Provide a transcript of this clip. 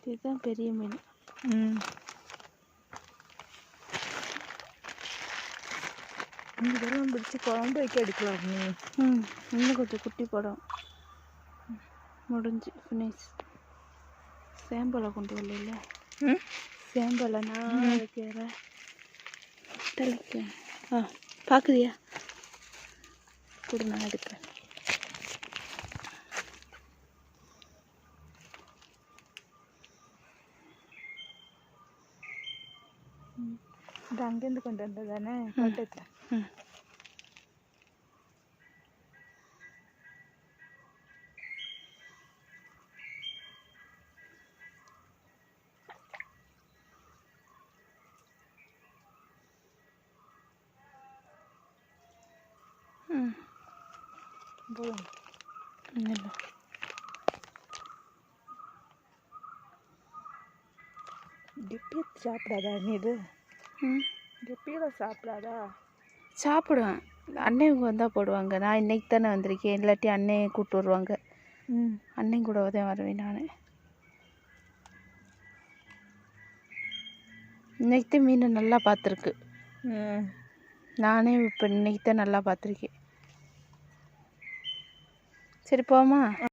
இதுதான் பெரிய மீன். இதெல்லாம் பிடிச்சி குழம்பு வைக்க எடுக்கலாம் நீ. இன்னும் கொஞ்சம் குட்டி படம் முடிஞ்சு ஃபினிஷ். சேம்பலை கொண்டு வரல. சேம்பலை நான் வைக்கிறேன். தலைக்கு பார்க்குறியா? கூட நான் எடுக்கிறேன். இது அங்கேருந்து கொண்டு வந்தது தானே தோட்டத்தில். கெப்பியை சாப்பிடாதா நீ? இது கெப்பியில் சாப்பிடாதா? சாப்பிடுவேன். அண்ணன் வந்தால் போடுவாங்க. நான் இன்னைக்கு தானே வந்திருக்கேன். இல்லாட்டி அண்ணன் கூப்பிட்டு வருவாங்க. அண்ணன் கூட தான் வருவேன் நான். இன்னைக்கு தான் மீனை நல்லா பார்த்துருக்கு. நானே இப்போ இன்னைக்கு தான் நல்லா பார்த்துருக்கேன். சரி போமா.